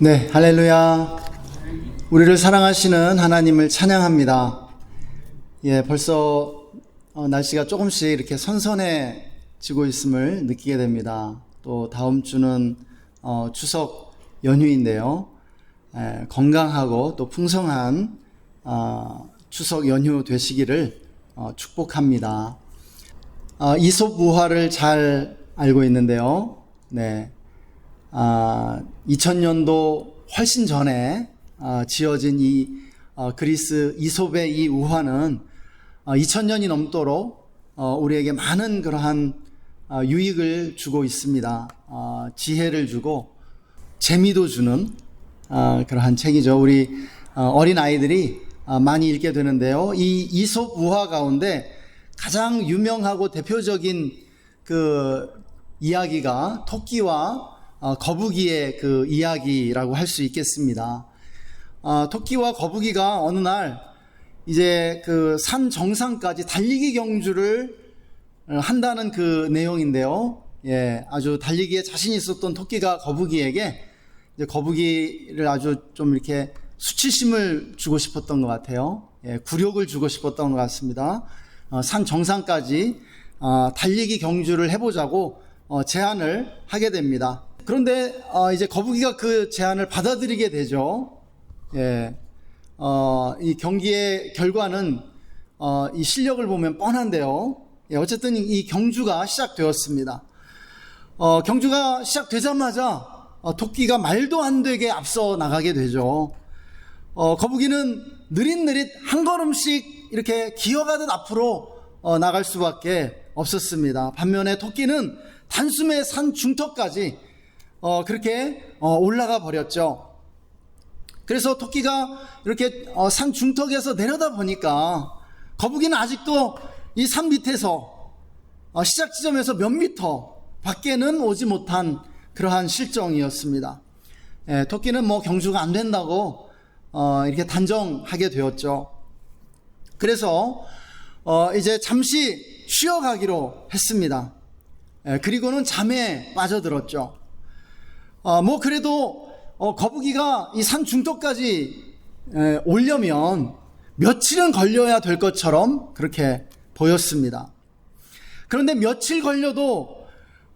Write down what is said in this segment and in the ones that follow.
네, 할렐루야. 우리를 사랑하시는 하나님을 찬양합니다. 벌써 날씨가 조금씩 이렇게 선선해지고 있음을 느끼게 됩니다. 또 다음 주는 추석 연휴인데요. 건강하고 또 풍성한 추석 연휴 되시기를 축복합니다. 이솝 우화를 잘 알고 있는데요. 네. 2000년도 훨씬 전에 지어진 이 그리스 이솝의 이 우화는 2000년이 넘도록 우리에게 많은 그러한 유익을 주고 있습니다. 지혜를 주고 재미도 주는 그러한 책이죠. 우리 어린 아이들이 많이 읽게 되는데요. 이 이솝 우화 가운데 가장 유명하고 대표적인 그 이야기가 토끼와 거북이의 그 이야기라고 할 수 있겠습니다. 토끼와 거북이가 어느 날 이제 그 산 정상까지 달리기 경주를 한다는 그 내용인데요. 아주 달리기에 자신 있었던 토끼가 거북이에게 이제 거북이를 아주 좀 이렇게 수치심을 주고 싶었던 것 같아요. 굴욕을 주고 싶었던 것 같습니다. 산 정상까지 달리기 경주를 해보자고 제안을 하게 됩니다. 그런데 이제 거북이가 그 제안을 받아들이게 되죠. 이 경기의 결과는 이 실력을 보면 뻔한데요. 어쨌든 이 경주가 시작되었습니다. 경주가 시작되자마자 토끼가 말도 안 되게 앞서 나가게 되죠. 거북이는 느릿느릿 한 걸음씩 이렇게 기어가듯 앞으로 나갈 수밖에 없었습니다. 반면에 토끼는 단숨에 산 중턱까지 그렇게 올라가 버렸죠. 그래서 토끼가 이렇게 산 중턱에서 내려다 보니까 거북이는 아직도 이 산 밑에서 시작 지점에서 몇 미터 밖에는 오지 못한 그러한 실정이었습니다. 토끼는 뭐 경주가 안 된다고 이렇게 단정하게 되었죠. 그래서 이제 잠시 쉬어가기로 했습니다. 그리고는 잠에 빠져들었죠. 그래도 거북이가 이 산 중턱까지 오려면 며칠은 걸려야 될 것처럼 그렇게 보였습니다. 그런데 며칠 걸려도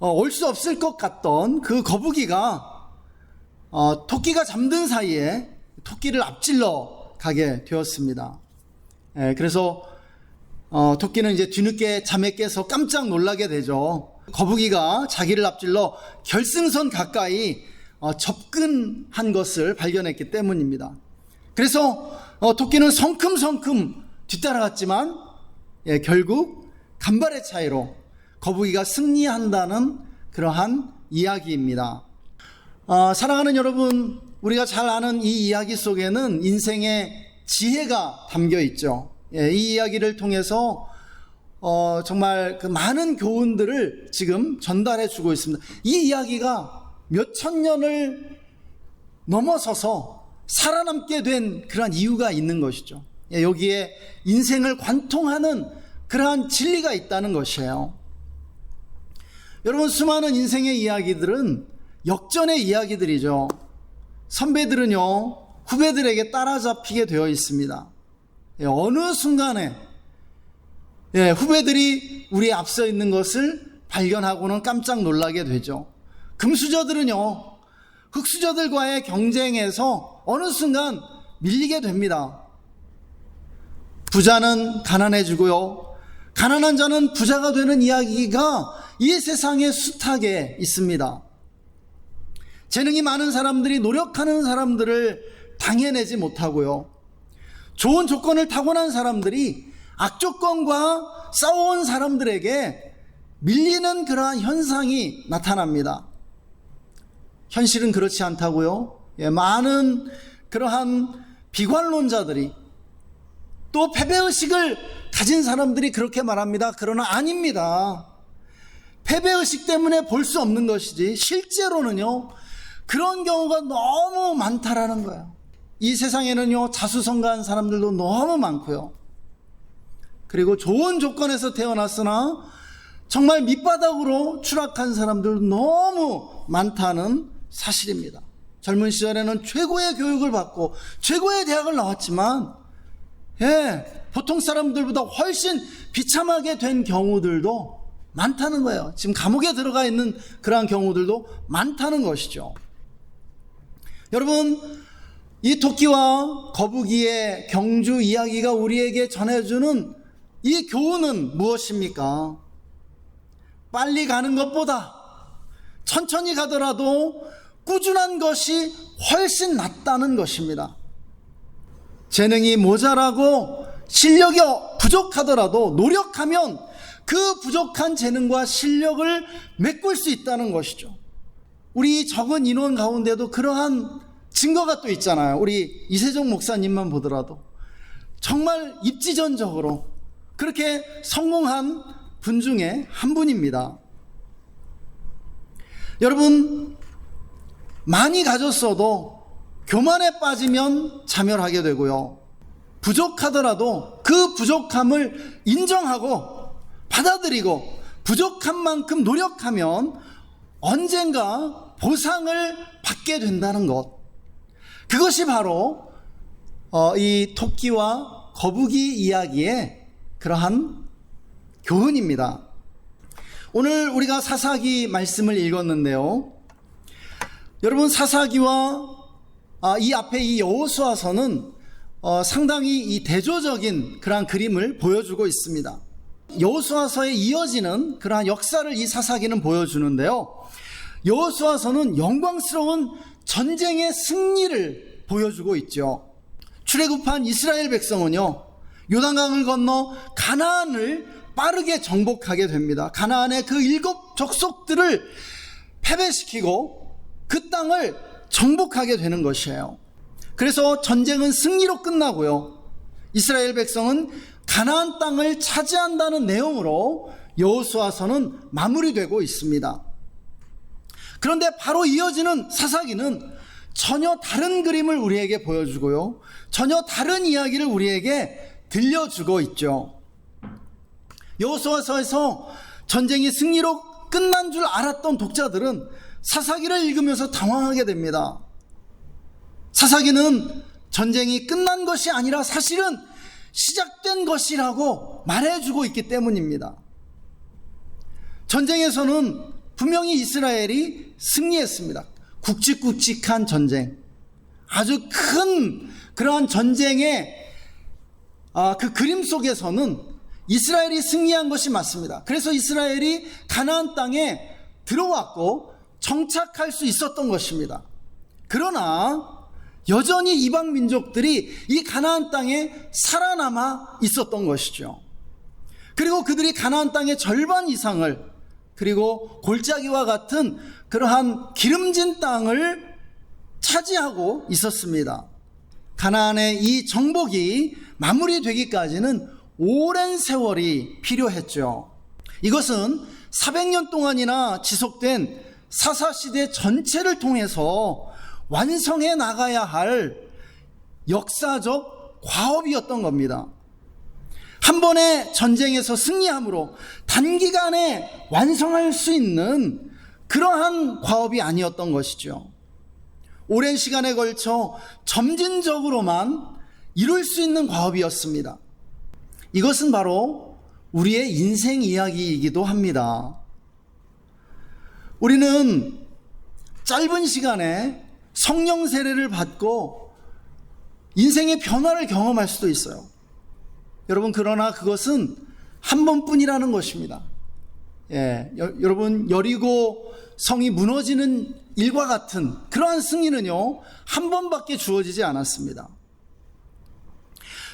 올 수 없을 것 같던 그 거북이가 토끼가 잠든 사이에 토끼를 앞질러 가게 되었습니다. 그래서 토끼는 이제 뒤늦게 잠에 깨서 깜짝 놀라게 되죠. 거북이가 자기를 앞질러 결승선 가까이 접근한 것을 발견했기 때문입니다. 그래서 토끼는 성큼성큼 뒤따라갔지만 결국 간발의 차이로 거북이가 승리한다는 그러한 이야기입니다. 사랑하는 여러분, 우리가 잘 아는 이 이야기 속에는 인생의 지혜가 담겨 있죠. 이 이야기를 통해서 정말 그 많은 교훈들을 지금 전달해 주고 있습니다. 이 이야기가 몇천 년을 넘어서서 살아남게 된 그러한 이유가 있는 것이죠. 여기에 인생을 관통하는 그러한 진리가 있다는 것이에요. 여러분, 수많은 인생의 이야기들은 역전의 이야기들이죠. 선배들은요, 후배들에게 따라잡히게 되어 있습니다. 어느 순간에 후배들이 우리에 앞서 있는 것을 발견하고는 깜짝 놀라게 되죠. 금수저들은요, 흙수저들과의 경쟁에서 어느 순간 밀리게 됩니다. 부자는 가난해지고요, 가난한 자는 부자가 되는 이야기가 이 세상의 숱하게 있습니다. 재능이 많은 사람들이 노력하는 사람들을 당해내지 못하고요, 좋은 조건을 타고난 사람들이 악조건과 싸워온 사람들에게 밀리는 그러한 현상이 나타납니다. 현실은 그렇지 않다고요. 많은 그러한 비관론자들이, 또 패배의식을 가진 사람들이 그렇게 말합니다. 그러나 아닙니다. 패배의식 때문에 볼 수 없는 것이지 실제로는요, 그런 경우가 너무 많다라는 거예요. 이 세상에는요, 자수성가한 사람들도 너무 많고요, 그리고 좋은 조건에서 태어났으나 정말 밑바닥으로 추락한 사람들도 너무 많다는 사실입니다. 젊은 시절에는 최고의 교육을 받고 최고의 대학을 나왔지만 보통 사람들보다 훨씬 비참하게 된 경우들도 많다는 거예요. 지금 감옥에 들어가 있는 그러한 경우들도 많다는 것이죠. 여러분, 이 토끼와 거북이의 경주 이야기가 우리에게 전해주는 이 교훈은 무엇입니까? 빨리 가는 것보다 천천히 가더라도 꾸준한 것이 훨씬 낫다는 것입니다. 재능이 모자라고 실력이 부족하더라도 노력하면 그 부족한 재능과 실력을 메꿀 수 있다는 것이죠. 우리 적은 인원 가운데도 그러한 증거가 또 있잖아요. 우리 이세종 목사님만 보더라도 정말 입지전적으로 그렇게 성공한 분 중에 한 분입니다. 여러분, 많이 가졌어도 교만에 빠지면 자멸하게 되고요. 부족하더라도 그 부족함을 인정하고 받아들이고 부족한 만큼 노력하면 언젠가 보상을 받게 된다는 것. 그것이 바로 이 토끼와 거북이 이야기의 그러한 교훈입니다. 오늘 우리가 사사기 말씀을 읽었는데요. 여러분, 사사기와 이 앞에 이 여호수아서는 상당히 이 대조적인 그러한 그림을 보여주고 있습니다. 여호수아서에 이어지는 그러한 역사를 이 사사기는 보여주는데요. 여호수아서는 영광스러운 전쟁의 승리를 보여주고 있죠. 출애굽한 이스라엘 백성은요, 요단강을 건너 가나안을 빠르게 정복하게 됩니다. 가나안의 그 7 족속들을 패배시키고 그 땅을 정복하게 되는 것이에요. 그래서 전쟁은 승리로 끝나고요, 이스라엘 백성은 가나안 땅을 차지한다는 내용으로 여호수아서는 마무리되고 있습니다. 그런데 바로 이어지는 사사기는 전혀 다른 그림을 우리에게 보여주고요, 전혀 다른 이야기를 우리에게 들려주고 있죠. 여호수아서에서 전쟁이 승리로 끝난 줄 알았던 독자들은 사사기를 읽으면서 당황하게 됩니다. 사사기는 전쟁이 끝난 것이 아니라 사실은 시작된 것이라고 말해주고 있기 때문입니다. 전쟁에서는 분명히 이스라엘이 승리했습니다. 굵직굵직한 전쟁, 아주 큰 그러한 전쟁의 그 그림 속에서는 이스라엘이 승리한 것이 맞습니다. 그래서 이스라엘이 가나안 땅에 들어왔고 정착할 수 있었던 것입니다. 그러나 여전히 이방 민족들이 이 가나안 땅에 살아남아 있었던 것이죠. 그리고 그들이 가나안 땅의 절반 이상을, 그리고 골짜기와 같은 그러한 기름진 땅을 차지하고 있었습니다. 가나안의 이 정복이 마무리되기까지는 오랜 세월이 필요했죠. 이것은 400년 동안이나 지속된 사사시대 전체를 통해서 완성해 나가야 할 역사적 과업이었던 겁니다. 한 번의 전쟁에서 승리함으로 단기간에 완성할 수 있는 그러한 과업이 아니었던 것이죠. 오랜 시간에 걸쳐 점진적으로만 이룰 수 있는 과업이었습니다. 이것은 바로 우리의 인생 이야기이기도 합니다. 우리는 짧은 시간에 성령 세례를 받고 인생의 변화를 경험할 수도 있어요. 여러분, 그러나 그것은 한 번뿐이라는 것입니다. 여러분, 여리고 성이 무너지는 일과 같은 그러한 승리는요, 한 번밖에 주어지지 않았습니다.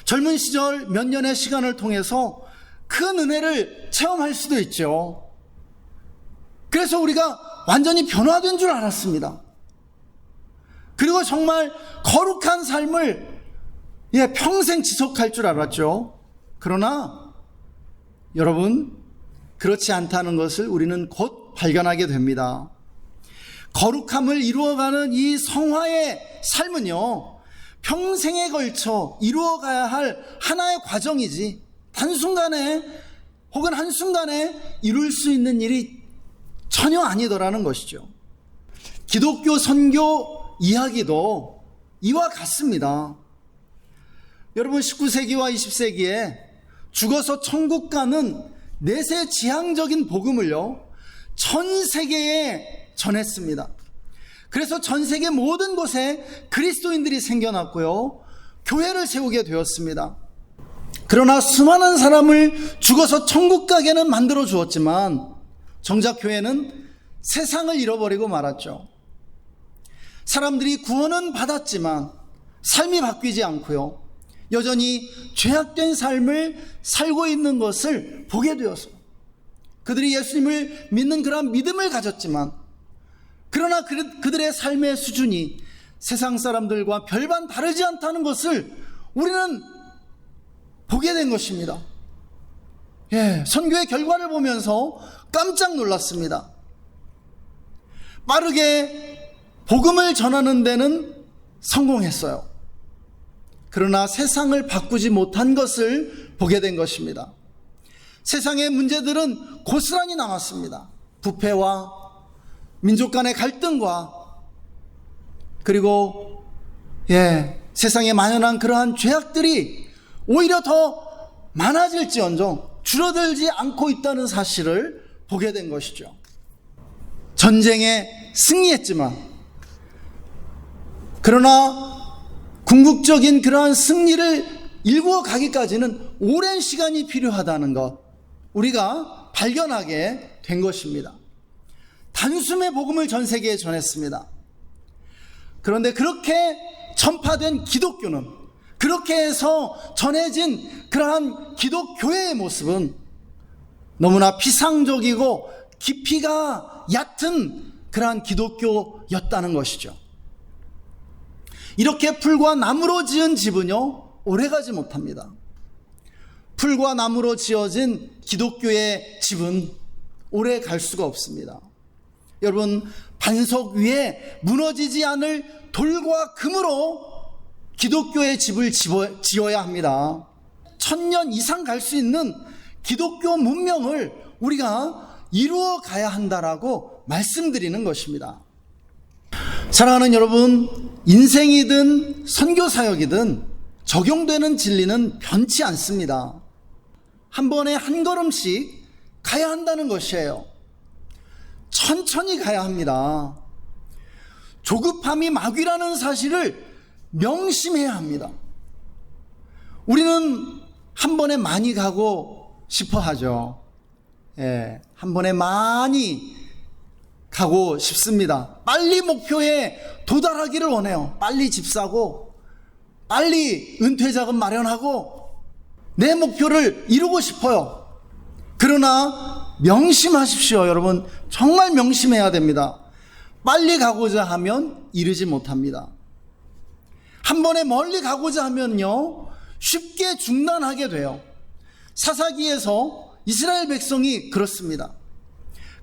젊은 시절 몇 년의 시간을 통해서 큰 은혜를 체험할 수도 있죠. 그래서 우리가 완전히 변화된 줄 알았습니다. 그리고 정말 거룩한 삶을 평생 지속할 줄 알았죠. 그러나 여러분, 그렇지 않다는 것을 우리는 곧 발견하게 됩니다. 거룩함을 이루어가는 이 성화의 삶은요, 평생에 걸쳐 이루어가야 할 하나의 과정이지 단순간에 혹은 한순간에 이룰 수 있는 일이 전혀 아니더라는 것이죠. 기독교 선교 이야기도 이와 같습니다. 여러분, 19세기와 20세기에 죽어서 천국 가는 내세 지향적인 복음을요, 전 세계에 전했습니다. 그래서 전 세계 모든 곳에 그리스도인들이 생겨났고요, 교회를 세우게 되었습니다. 그러나 수많은 사람을 죽어서 천국 가게는 만들어 주었지만 정작 교회는 세상을 잃어버리고 말았죠. 사람들이 구원은 받았지만 삶이 바뀌지 않고요, 여전히 죄악된 삶을 살고 있는 것을 보게 되었어요. 그들이 예수님을 믿는 그런 믿음을 가졌지만, 그러나 그들의 삶의 수준이 세상 사람들과 별반 다르지 않다는 것을 우리는 보게 된 것입니다. 선교의 결과를 보면서 깜짝 놀랐습니다. 빠르게 복음을 전하는 데는 성공했어요. 그러나 세상을 바꾸지 못한 것을 보게 된 것입니다. 세상의 문제들은 고스란히 남았습니다. 부패와 민족 간의 갈등과, 그리고 세상에 만연한 그러한 죄악들이 오히려 더 많아질지언정 줄어들지 않고 있다는 사실을 보게 된 것이죠. 전쟁에 승리했지만, 그러나 궁극적인 그러한 승리를 일구어 가기까지는 오랜 시간이 필요하다는 것, 우리가 발견하게 된 것입니다. 단숨에 복음을 전 세계에 전했습니다. 그런데 그렇게 전파된 기독교는, 그렇게 해서 전해진 그러한 기독교회의 모습은 너무나 피상적이고 깊이가 얕은 그러한 기독교였다는 것이죠. 이렇게 풀과 나무로 지은 집은요, 오래가지 못합니다. 풀과 나무로 지어진 기독교의 집은 오래 갈 수가 없습니다. 여러분, 반석 위에 무너지지 않을 돌과 금으로 기독교의 집을 지어야 합니다. 1000년 이상 갈 수 있는 기독교 문명을 우리가 이루어 가야 한다라고 말씀드리는 것입니다. 사랑하는 여러분, 인생이든 선교사역이든 적용되는 진리는 변치 않습니다. 한 번에 한 걸음씩 가야 한다는 것이에요. 천천히 가야 합니다. 조급함이 마귀라는 사실을 명심해야 합니다. 우리는 한 번에 많이 가고 싶어 하죠. 한 번에 많이 가고 싶습니다. 빨리 목표에 도달하기를 원해요. 빨리 집 사고, 빨리 은퇴 자금 마련하고, 내 목표를 이루고 싶어요. 그러나 명심하십시오, 여러분. 정말 명심해야 됩니다. 빨리 가고자 하면 이르지 못합니다. 한 번에 멀리 가고자 하면요, 쉽게 중단하게 돼요. 사사기에서 이스라엘 백성이 그렇습니다.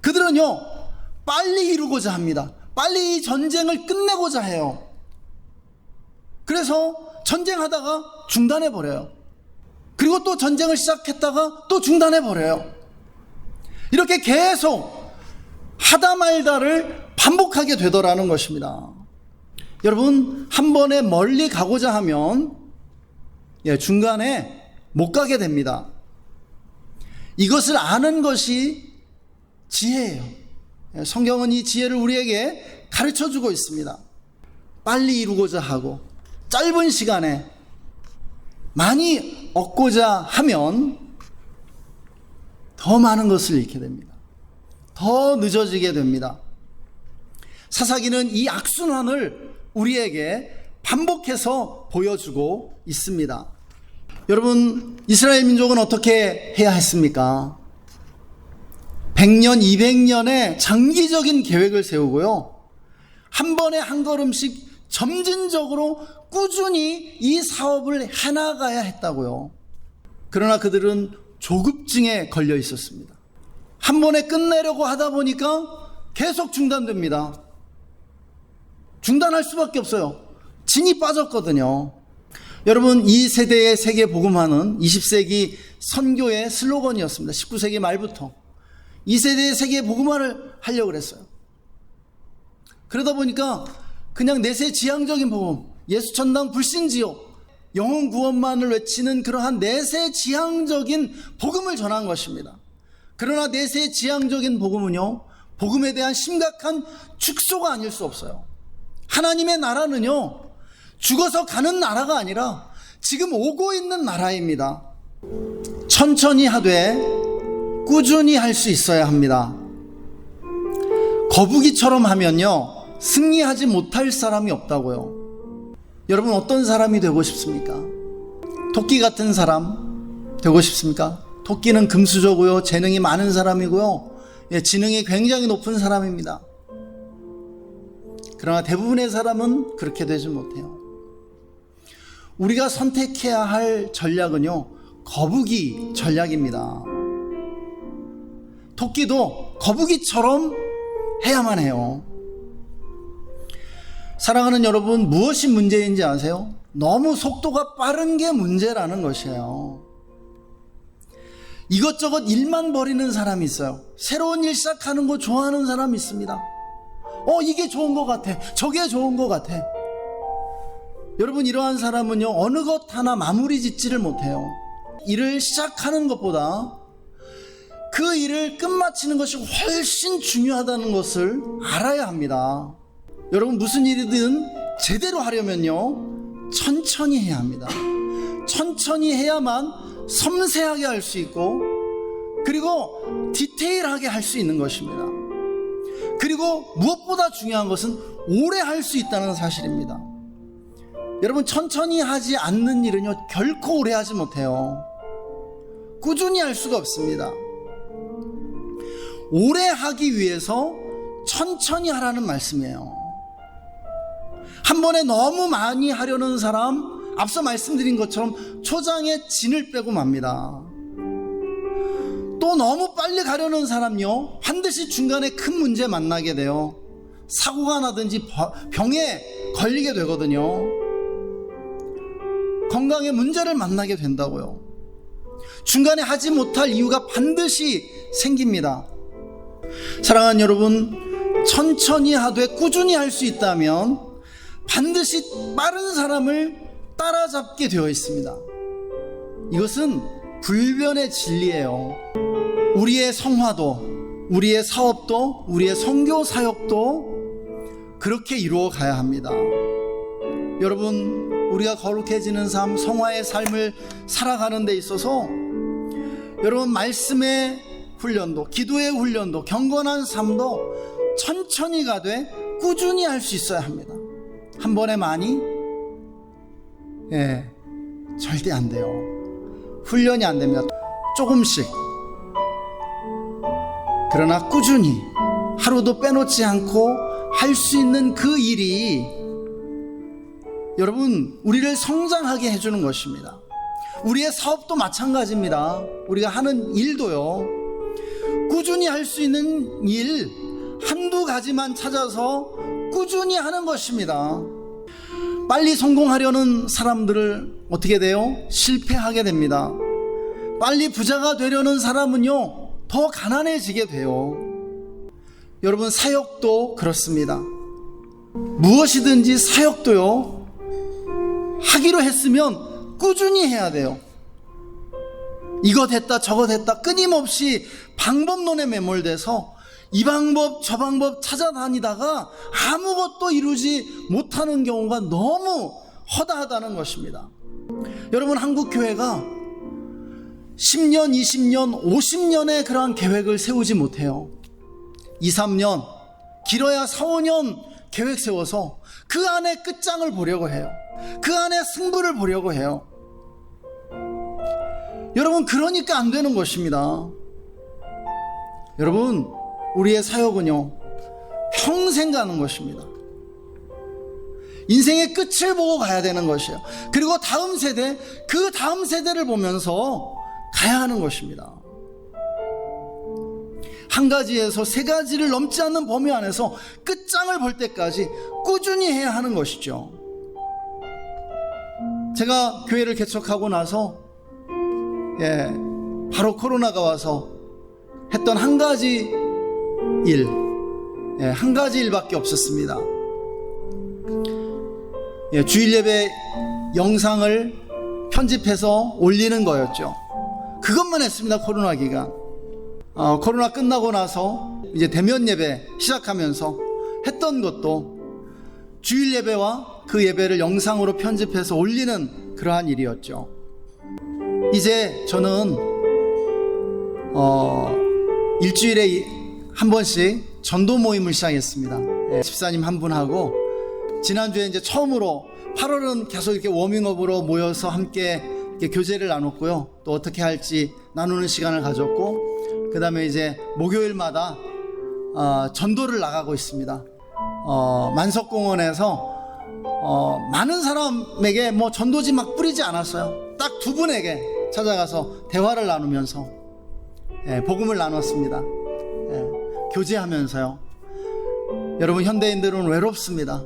그들은요, 빨리 이루고자 합니다. 빨리 이 전쟁을 끝내고자 해요. 그래서 전쟁하다가 중단해버려요. 그리고 또 전쟁을 시작했다가 또 중단해버려요. 이렇게 계속 하다 말다를 반복하게 되더라는 것입니다. 여러분, 한 번에 멀리 가고자 하면 중간에 못 가게 됩니다. 이것을 아는 것이 지혜예요. 성경은 이 지혜를 우리에게 가르쳐주고 있습니다. 빨리 이루고자 하고 짧은 시간에 많이 얻고자 하면 더 많은 것을 잃게 됩니다. 더 늦어지게 됩니다. 사사기는 이 악순환을 우리에게 반복해서 보여주고 있습니다. 여러분, 이스라엘 민족은 어떻게 해야 했습니까? 100년, 200년의 장기적인 계획을 세우고요, 한 번에 한 걸음씩 점진적으로 꾸준히 이 사업을 해나가야 했다고요. 그러나 그들은 조급증에 걸려 있었습니다. 한 번에 끝내려고 하다 보니까 계속 중단됩니다. 중단할 수밖에 없어요. 진이 빠졌거든요. 여러분, 이 세대의 세계 복음화는 20세기 선교의 슬로건이었습니다. 19세기 말부터 이 세대의 세계 복음화를 하려고 그랬어요. 그러다 보니까 그냥 내세지향적인 복음, 예수천당 불신지요, 영혼 구원만을 외치는 그러한 내세지향적인 복음을 전한 것입니다. 그러나 내세지향적인 복음은요, 복음에 대한 심각한 축소가 아닐 수 없어요. 하나님의 나라는요, 죽어서 가는 나라가 아니라 지금 오고 있는 나라입니다. 천천히 하되 꾸준히 할 수 있어야 합니다. 거북이처럼 하면요, 승리하지 못할 사람이 없다고요. 여러분, 어떤 사람이 되고 싶습니까? 토끼 같은 사람 되고 싶습니까? 토끼는 금수저고요, 재능이 많은 사람이고요, 지능이 굉장히 높은 사람입니다. 그러나 대부분의 사람은 그렇게 되지 못해요. 우리가 선택해야 할 전략은요, 거북이 전략입니다. 토끼도 거북이처럼 해야만 해요. 사랑하는 여러분, 무엇이 문제인지 아세요? 너무 속도가 빠른 게 문제라는 것이에요. 이것저것 일만 벌이는 사람이 있어요. 새로운 일 시작하는 거 좋아하는 사람이 있습니다. 이게 좋은 것 같아, 저게 좋은 것 같아. 여러분, 이러한 사람은요, 어느 것 하나 마무리 짓지를 못해요. 일을 시작하는 것보다 그 일을 끝마치는 것이 훨씬 중요하다는 것을 알아야 합니다. 여러분, 무슨 일이든 제대로 하려면요, 천천히 해야 합니다. 천천히 해야만 섬세하게 할 수 있고, 그리고 디테일하게 할 수 있는 것입니다. 그리고 무엇보다 중요한 것은 오래 할 수 있다는 사실입니다. 여러분, 천천히 하지 않는 일은요, 결코 오래 하지 못해요. 꾸준히 할 수가 없습니다. 오래 하기 위해서 천천히 하라는 말씀이에요. 한 번에 너무 많이 하려는 사람, 앞서 말씀드린 것처럼 초장에 진을 빼고 맙니다. 또 너무 빨리 가려는 사람요, 반드시 중간에 큰 문제 만나게 돼요. 사고가 나든지 병에 걸리게 되거든요. 건강에 문제를 만나게 된다고요. 중간에 하지 못할 이유가 반드시 생깁니다. 사랑하는 여러분, 천천히 하되 꾸준히 할 수 있다면 반드시 빠른 사람을 따라잡게 되어 있습니다. 이것은 불변의 진리예요. 우리의 성화도, 우리의 사업도, 우리의 선교 사역도 그렇게 이루어 가야 합니다. 여러분, 우리가 거룩해지는 삶, 성화의 삶을 살아가는 데 있어서 여러분, 말씀의 훈련도, 기도의 훈련도, 경건한 삶도 천천히 가되 꾸준히 할 수 있어야 합니다. 한 번에 많이? 절대 안 돼요. 훈련이 안 됩니다. 조금씩, 그러나 꾸준히 하루도 빼놓지 않고 할 수 있는 그 일이 여러분, 우리를 성장하게 해주는 것입니다. 우리의 사업도 마찬가지입니다. 우리가 하는 일도요, 꾸준히 할 수 있는 일 한두 가지만 찾아서 꾸준히 하는 것입니다. 빨리 성공하려는 사람들을 어떻게 돼요? 실패하게 됩니다. 빨리 부자가 되려는 사람은요, 더 가난해지게 돼요. 여러분, 사역도 그렇습니다. 무엇이든지 사역도요, 하기로 했으면 꾸준히 해야 돼요. 이거 됐다 저거 됐다 끊임없이 방법론에 매몰돼서 이 방법 저 방법 찾아다니다가 아무것도 이루지 못하는 경우가 너무 허다하다는 것입니다. 여러분, 한국교회가 10년, 20년, 50년의 그러한 계획을 세우지 못해요. 2, 3년, 길어야 4, 5년 계획 세워서 그 안에 끝장을 보려고 해요. 그 안에 승부를 보려고 해요. 여러분, 그러니까 안 되는 것입니다. 여러분, 우리의 사역은요, 평생 가는 것입니다. 인생의 끝을 보고 가야 되는 것이에요. 그리고 다음 세대, 그 다음 세대를 보면서 가야 하는 것입니다. 한 가지에서 세 가지를 넘지 않는 범위 안에서 끝장을 볼 때까지 꾸준히 해야 하는 것이죠. 제가 교회를 개척하고 나서 바로 코로나가 와서 했던 한 가지 일, 한 가지 일밖에 없었습니다. 주일 예배 영상을 편집해서 올리는 거였죠. 그것만 했습니다. 코로나 기간. 코로나 끝나고 나서 이제 대면 예배 시작하면서 했던 것도 주일 예배와 그 예배를 영상으로 편집해서 올리는 그러한 일이었죠. 이제 저는 일주일에 한 번씩 전도 모임을 시작했습니다. 집사님 한 분하고 지난주에 이제 처음으로 8월은 계속 이렇게 워밍업으로 모여서 함께 이렇게 교제를 나눴고요. 또 어떻게 할지 나누는 시간을 가졌고, 그 다음에 이제 목요일마다 전도를 나가고 있습니다. 만석공원에서 많은 사람에게 뭐 전도지 막 뿌리지 않았어요. 딱 두 분에게 찾아가서 대화를 나누면서 복음을 나눴습니다. 교제하면서요. 여러분, 현대인들은 외롭습니다.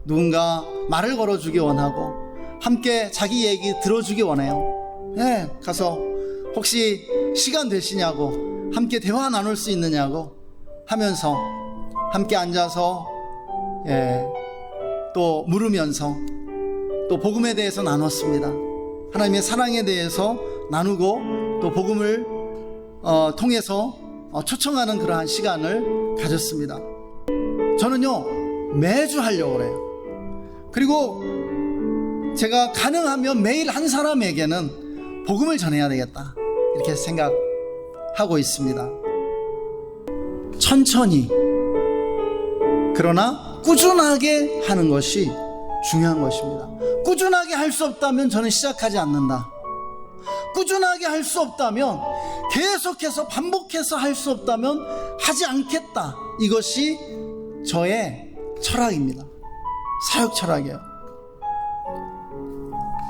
누군가 말을 걸어주기 원하고 함께 자기 얘기 들어주기 원해요. 가서 혹시 시간 되시냐고, 함께 대화 나눌 수 있느냐고 하면서 함께 앉아서 또 물으면서 또 복음에 대해서 나눴습니다. 하나님의 사랑에 대해서 나누고 또 복음을 통해서 초청하는 그러한 시간을 가졌습니다. 저는요, 매주 하려고 그래요. 그리고 제가 가능하면 매일 한 사람에게는 복음을 전해야 되겠다, 이렇게 생각하고 있습니다. 천천히, 그러나 꾸준하게 하는 것이 중요한 것입니다. 꾸준하게 할 수 없다면 저는 시작하지 않는다. 꾸준하게 할 수 없다면, 계속해서 반복해서 할 수 없다면 하지 않겠다. 이것이 저의 철학입니다. 사역 철학이에요.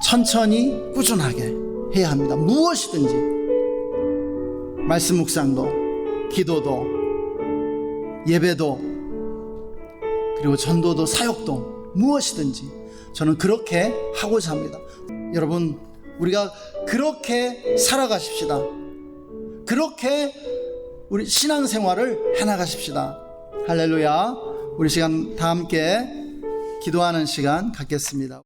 천천히 꾸준하게 해야 합니다. 무엇이든지, 말씀 묵상도, 기도도, 예배도, 그리고 전도도, 사역도, 무엇이든지 저는 그렇게 하고자 합니다. 여러분, 우리가 그렇게 살아가십시다. 그렇게 우리 신앙생활을 해나가십시다. 할렐루야. 우리 시간 다 함께 기도하는 시간 갖겠습니다.